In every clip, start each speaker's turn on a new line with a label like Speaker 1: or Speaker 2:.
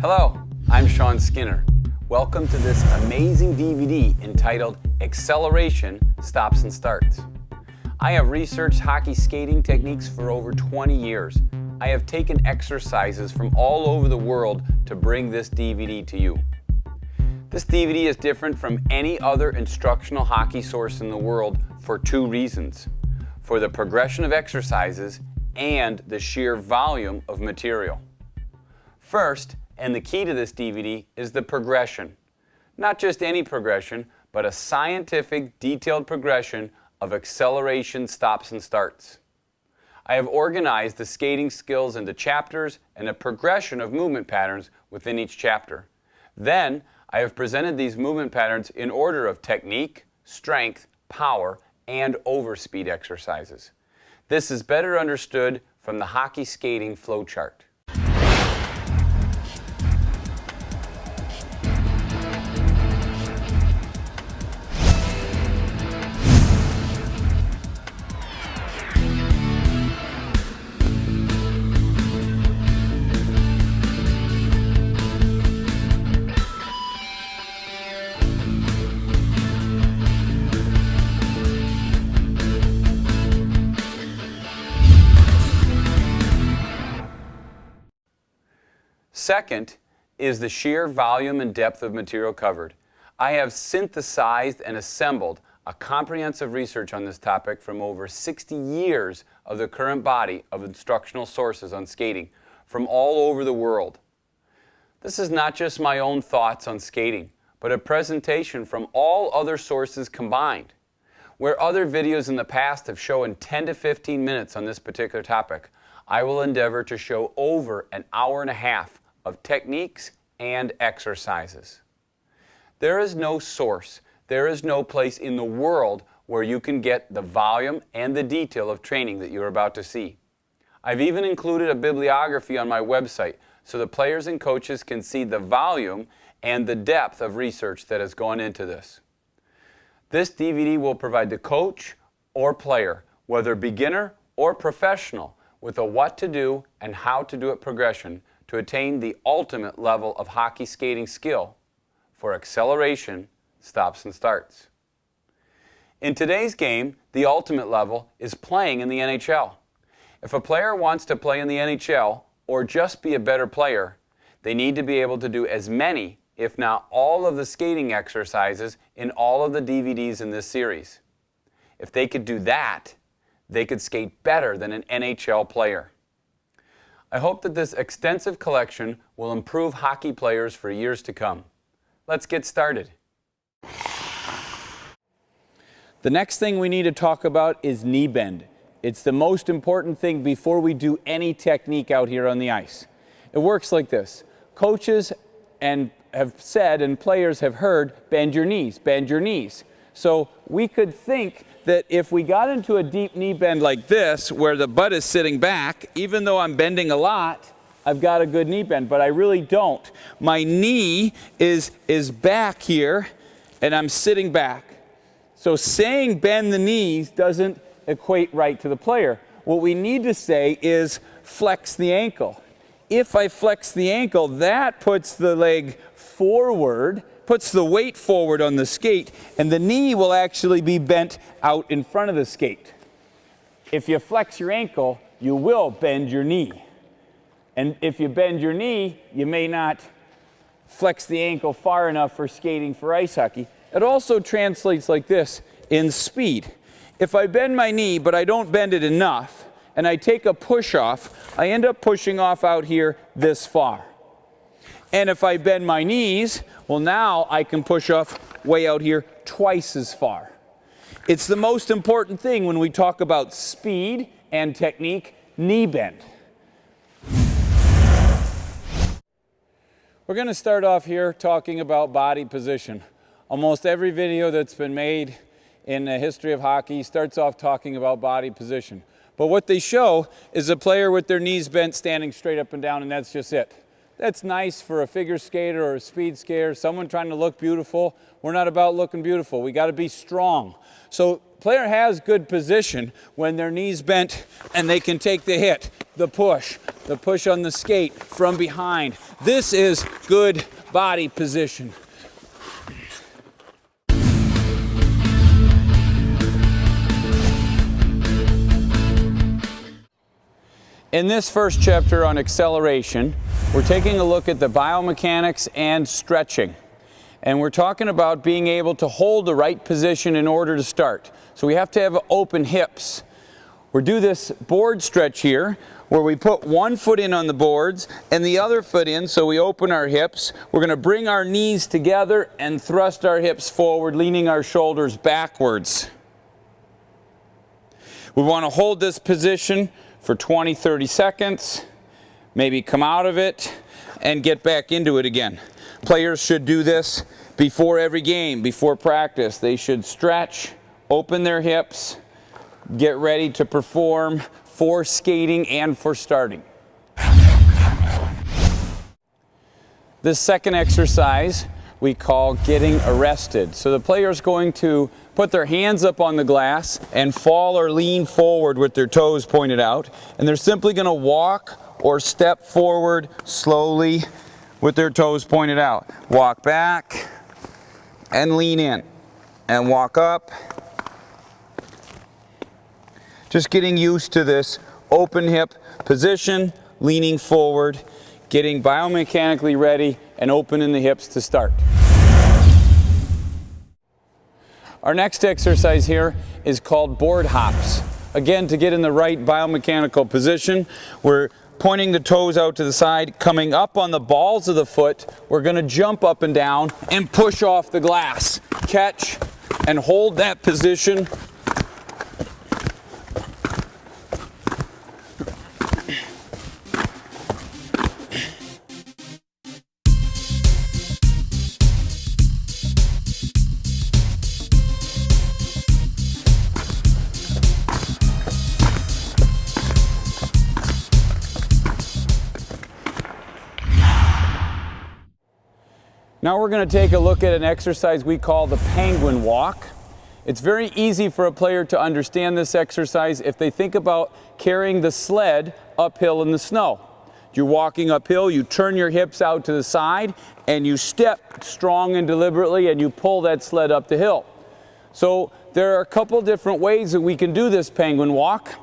Speaker 1: Hello, I'm Sean Skinner. Welcome to this amazing DVD entitled Acceleration, Stops and Starts. I have researched hockey skating techniques for over 20 years. I have taken exercises from all over the world to bring this DVD to you. This DVD is different from any other instructional hockey source in the world for two reasons: for the progression of exercises and the sheer volume of material. First, and the key to this DVD, is the progression. Not just any progression, but a scientific, detailed progression of acceleration, stops, and starts. I have organized the skating skills into chapters and a progression of movement patterns within each chapter. Then, I have presented these movement patterns in order of technique, strength, power, and overspeed exercises. This is better understood from the hockey skating flowchart. Second is the sheer volume and depth of material covered. I have synthesized and assembled a comprehensive research on this topic from over 60 years of the current body of instructional sources on skating from all over the world. This is not just my own thoughts on skating, but a presentation from all other sources combined. Where other videos in the past have shown 10 to 15 minutes on this particular topic, I will endeavor to show over an hour and a half of techniques and exercises. There is no source, there is no place in the world where you can get the volume and the detail of training that you're about to see. I've even included a bibliography on my website so the players and coaches can see the volume and the depth of research that has gone into this. This DVD will provide the coach or player, whether beginner or professional, with a what to do and how to do it progression to attain the ultimate level of hockey skating skill for acceleration, stops, and starts. In today's game, the ultimate level is playing in the NHL. If a player wants to play in the NHL or just be a better player, they need to be able to do as many, if not all, of the skating exercises in all of the DVDs in this series. If they could do that, they could skate better than an NHL player. I hope that this extensive collection will improve hockey players for years to come. Let's get started. The next thing we need to talk about is knee bend. It's the most important thing before we do any technique out here on the ice. It works like this. Coaches have said and players have heard, bend your knees, bend your knees. So we could think that if we got into a deep knee bend like this, where the butt is sitting back, even though I'm bending a lot, I've got a good knee bend, but I really don't. My knee is back here, and I'm sitting back. So saying bend the knees doesn't equate right to the player. What we need to say is flex the ankle. If I flex the ankle, that puts the leg forward, puts the weight forward on the skate, and the knee will actually be bent out in front of the skate. If you flex your ankle, you will bend your knee. And if you bend your knee, you may not flex the ankle far enough for skating for ice hockey. It also translates like this in speed. If I bend my knee, but I don't bend it enough, and I take a push off, I end up pushing off out here this far. And if I bend my knees, well, now I can push off way out here twice as far. It's the most important thing when we talk about speed and technique, knee bend. We're going to start off here talking about body position. Almost every video that's been made in the history of hockey starts off talking about body position. But what they show is a player with their knees bent standing straight up and down, and that's just it. That's nice for a figure skater or a speed skater, someone trying to look beautiful. We're not about looking beautiful. We got to be strong. So player has good position when their knees bent and they can take the hit, the push, the push on the skate from behind. This is good body position. In this first chapter on acceleration, we're taking a look at the biomechanics and stretching. And we're talking about being able to hold the right position in order to start. So we have to have open hips. We do this board stretch here, where we put one foot in on the boards and the other foot in, so we open our hips. We're going to bring our knees together and thrust our hips forward, leaning our shoulders backwards. We want to hold this position for 20-30 seconds, maybe come out of it and get back into it again. Players should do this before every game, before practice. They should stretch, open their hips, get ready to perform for skating and for starting. This second exercise we call getting arrested. So the player is going to put their hands up on the glass and fall or lean forward with their toes pointed out, and they're simply going to walk or step forward slowly with their toes pointed out. Walk back and lean in and walk up. Just getting used to this open hip position, leaning forward, getting biomechanically ready and open in the hips to start. Our next exercise here is called board hops. Again, to get in the right biomechanical position, we're pointing the toes out to the side, coming up on the balls of the foot. We're going to jump up and down and push off the glass. Catch and hold that position. Now we're going to take a look at an exercise we call the penguin walk. It's very easy for a player to understand this exercise if they think about carrying the sled uphill in the snow. You're walking uphill, you turn your hips out to the side, and you step strong and deliberately, and you pull that sled up the hill. So there are a couple different ways that we can do this penguin walk.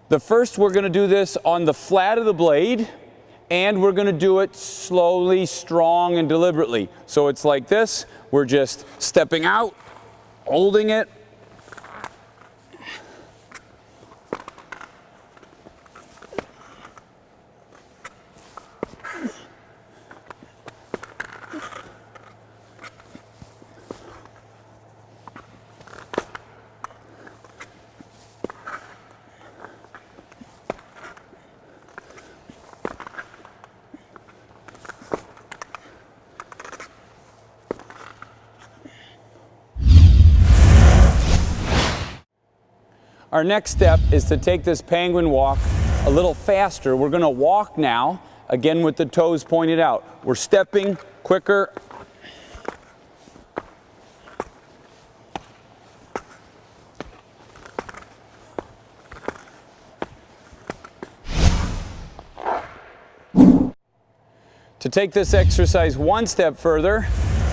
Speaker 1: The first, we're going to do this on the flat of the blade, and we're going to do it slowly, strong, and deliberately. So it's like this. We're just stepping out, holding it. Our next step is to take this penguin walk a little faster. We're going to walk now, again with the toes pointed out. We're stepping quicker. To take this exercise one step further,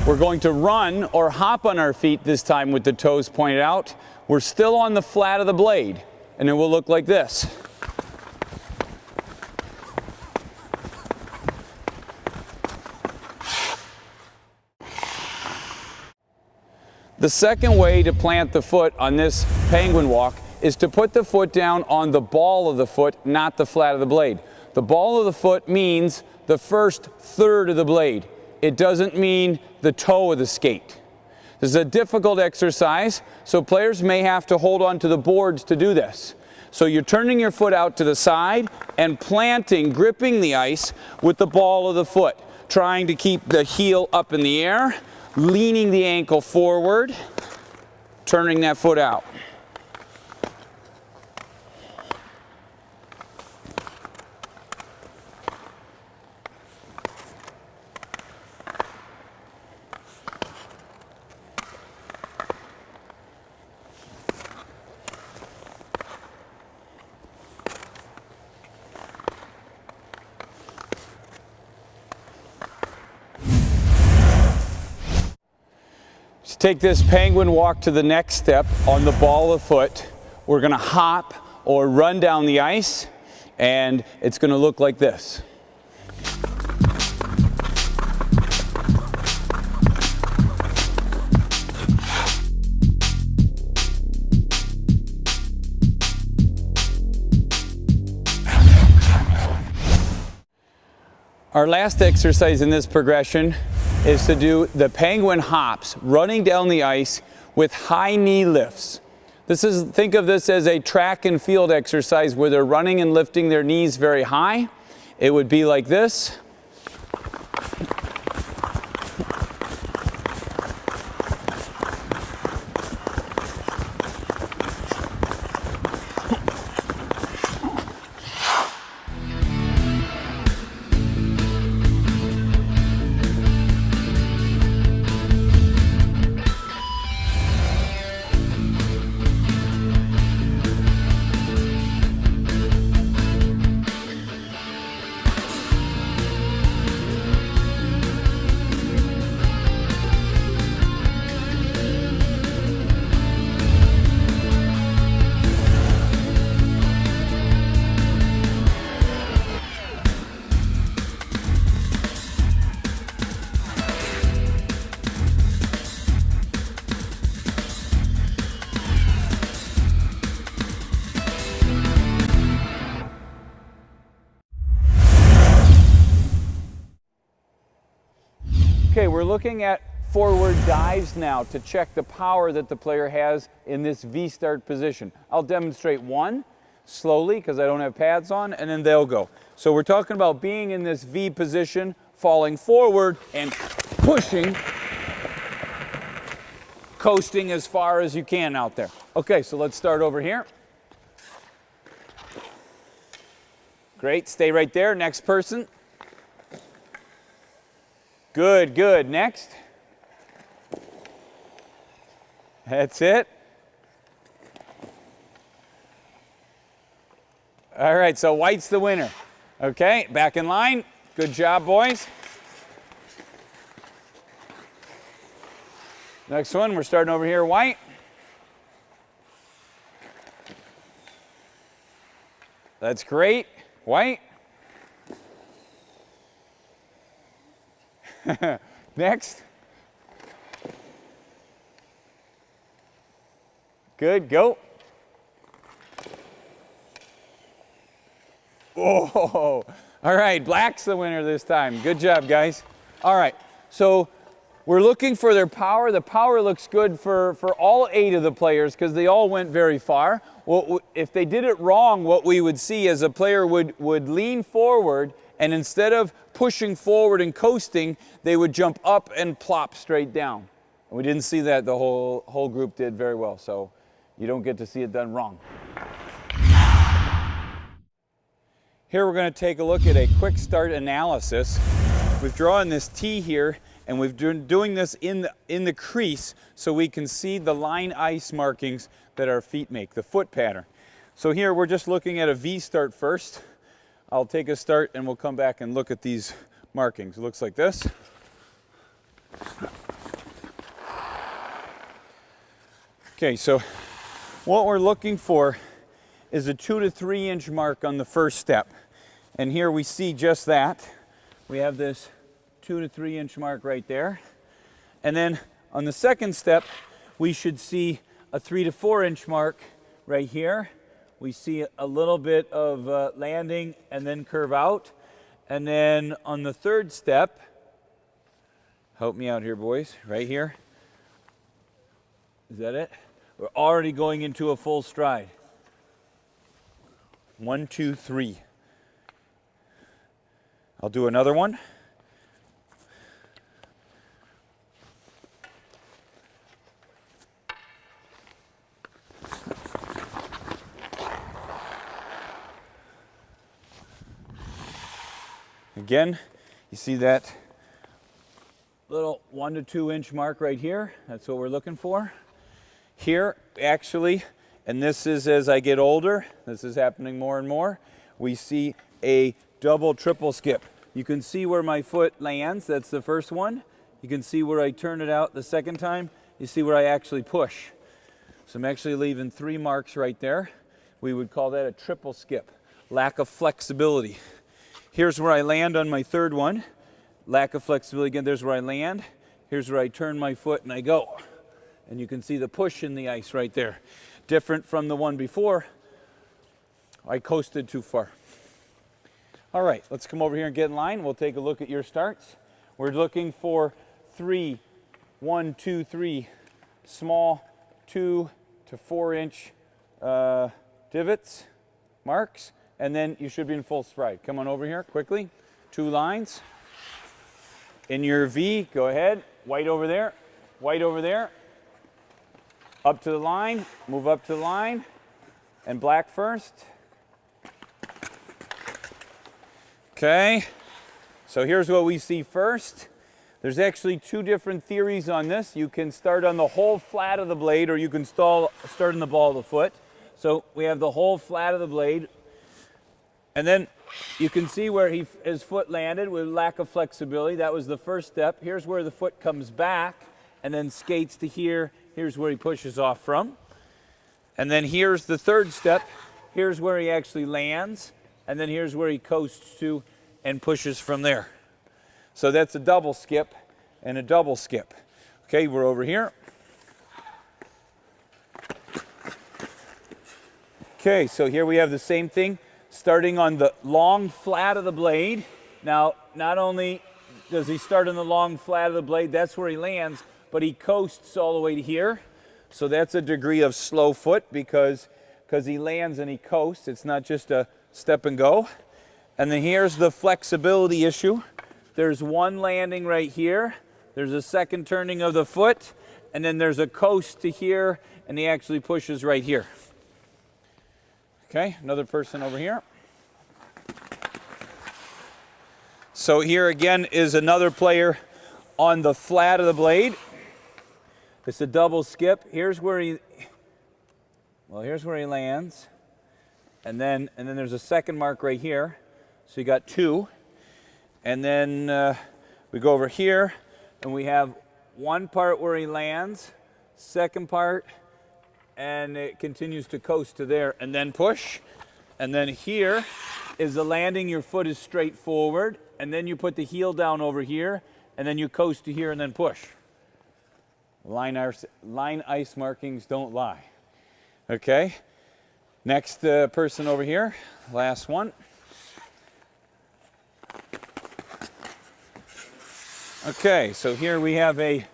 Speaker 1: we're going to run or hop on our feet this time with the toes pointed out. We're still on the flat of the blade, and it will look like this. The second way to plant the foot on this penguin walk is to put the foot down on the ball of the foot, not the flat of the blade. The ball of the foot means the first third of the blade. It doesn't mean the toe of the skate. This is a difficult exercise, so players may have to hold on to the boards to do this. So you're turning your foot out to the side and planting, gripping the ice with the ball of the foot, trying to keep the heel up in the air, leaning the ankle forward, turning that foot out. take this penguin walk to the next step on the ball of foot. We're going to hop or run down the ice, and it's going to look like this. Our last exercise in this progression is to do the penguin hops, running down the ice with high knee lifts. Think of this as a track and field exercise where they're running and lifting their knees very high. It would be like this. Okay, we're looking at forward dives now to check the power that the player has in this V-start position. I'll demonstrate one slowly because I don't have pads on, and then they'll go. So we're talking about being in this V position, falling forward and pushing, coasting as far as you can out there. Okay, so let's start over here. Great, stay right there. Next person. Good, good. Next. That's it. All right, so white's the winner. Okay, back in line. Good job, boys. Next one, we're starting over here, white. That's great. White. Next. Good, go. Whoa. All right, black's the winner this time. Good job, guys. All right, so we're looking for their power. The power looks good for all 8 of the players because they all went very far. Well, if they did it wrong, what we would see is a player would lean forward, and instead of pushing forward and coasting, they would jump up and plop straight down. And we didn't see that. The whole group did very well, so you don't get to see it done wrong. Here we're going to take a look at a quick start analysis. We've drawn this T here, and we've been doing this in the crease so we can see the line ice markings that our feet make, the foot pattern. So here we're just looking at a V start first. I'll take a start and we'll come back and look at these markings. It looks like this. Okay, so what we're looking for is a 2 to 3 inch mark on the first step. And here we see just that. We have this 2 to 3 inch mark right there. And then on the second step, we should see a 3 to 4 inch mark right here. We see a little bit of landing and then curve out. And then on the third step, help me out here, boys, right here. Is that it? We're already going into a full stride. 1, 2, 3. I'll do another one. Again, you see that little 1 to 2 inch mark right here. That's what we're looking for. Here, actually, and this is as I get older, this is happening more and more, we see a double, triple skip. You can see where my foot lands, that's the first one. You can see where I turn it out the second time.
Speaker 2: you see where I actually push. So I'm actually leaving 3 marks right there. We would call that a triple skip. Lack of flexibility. Here's where I land on my third one. Lack of flexibility again, there's where I land. Here's where I turn my foot and I go. And you can see the push in the ice right there. Different from the one before. I coasted too far. All right, let's come over here and get in line. We'll take a look at your starts. We're looking for 3, 1, 2, 3 small 2 to 4 inch divots, marks, and then you should be in full stride. Come on over here quickly. 2 lines. In your V, go ahead. White over there, white over there. Up to the line, move up to the line, and black first. Okay, so here's what we see first. There's actually 2 different theories on this. You can start on the whole flat of the blade, or you can start on the ball of the foot. So we have the whole flat of the blade. And then you can see where his foot landed with lack of flexibility. That was the first step. Here's where the foot comes back and then skates to here. Here's where he pushes off from. And then here's the third step. Here's where he actually lands. And then here's where he coasts to and pushes from there. So that's a double skip and a double skip. Okay, we're over here. Okay, so here we have the same thing, starting on the long flat of the blade. Now, not only does he start on the long flat of the blade, that's where he lands, but he coasts all the way to here. So that's a degree of slow foot because he lands and he coasts. It's not just a step and go. And then here's the flexibility issue. There's one landing right here. There's a second turning of the foot, and then there's a coast to here, and he actually pushes right here. Okay, another person over here. So here again is another player on the flat of the blade. It's a double skip. Here's where he lands. And then there's a second mark right here. So you got 2. And then we go over here and we have one part where he lands, second part, and it continues to coast to there and then push. And then here is the landing. Your foot is straight forward, and then you put the heel down over here, and then you coast to here and then push. Line ice markings don't lie. Okay, next person over here, last one. Okay, so here we have a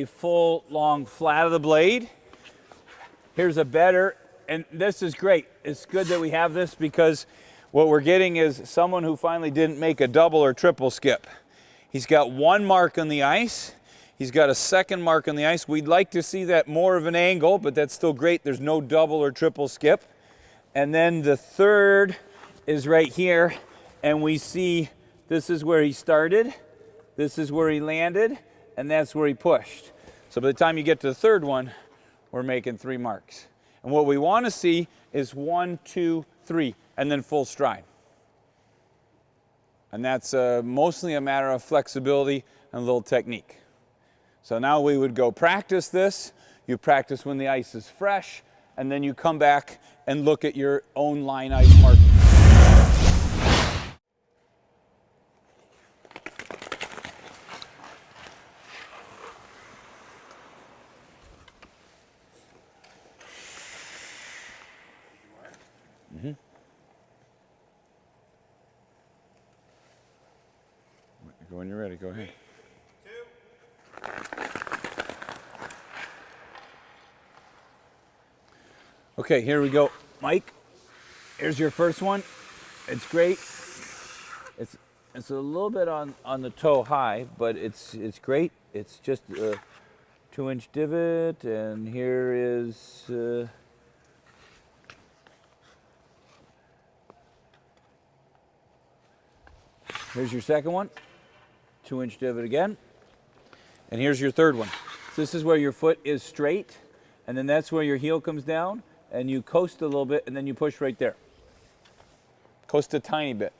Speaker 2: full long flat of the blade. Here's a better, and this is great. It's good that we have this because what we're getting is someone who finally didn't make a double or triple skip. He's got 1 mark on the ice. He's got a second mark on the ice. We'd like to see that more of an angle, but that's still great. There's no double or triple skip. And then the third is right here, and we see this is where he started, this is where he landed, and that's where he pushed. So by the time you get to the third one, we're making 3 marks. And what we want to see is 1, 2, 3, and then full stride. And that's mostly a matter of flexibility and a little technique. So now we would go practice this. You practice when the ice is fresh, and then you come back and look at your own line ice marking. When you're ready, go ahead. 3, 2. Okay, here we go. Mike, here's your first one. It's great. It's a little bit on the toe high, but it's great. It's just a 2-inch divot, and here is here's your second one. 2-inch divot again. And here's your third one. So this is where your foot is straight, and then that's where your heel comes down, and you coast a little bit, and then you push right there. Coast a tiny bit.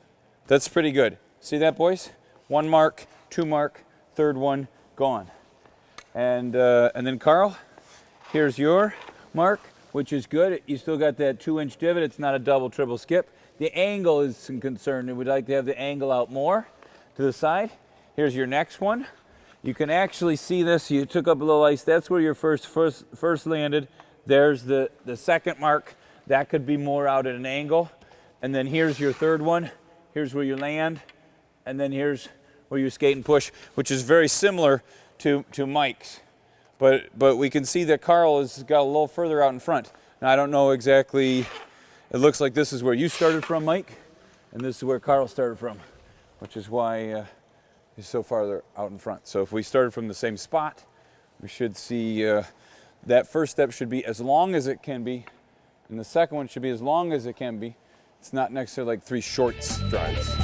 Speaker 2: That's pretty good. See that, boys? 1 mark, 2 mark, third one, gone. And then Carl, here's your mark, which is good. You still got that 2-inch divot. It's not a double, triple skip. The angle is some concern, and we'd like to have the angle out more to the side. Here's your next one. You can actually see this. You took up a little ice. That's where your first landed. There's the second mark. That could be more out at an angle. And then here's your third one. Here's where you land. And then here's where you skate and push, which is very similar to Mike's. But we can see that Carl has got a little further out in front. Now, I don't know exactly. It looks like this is where you started from, Mike, and this is where Carl started from, which is why he's so farther out in front. So if we started from the same spot, we should see that first step should be as long as it can be, and the second one should be as long as it can be. It's not necessarily like 3 short strides.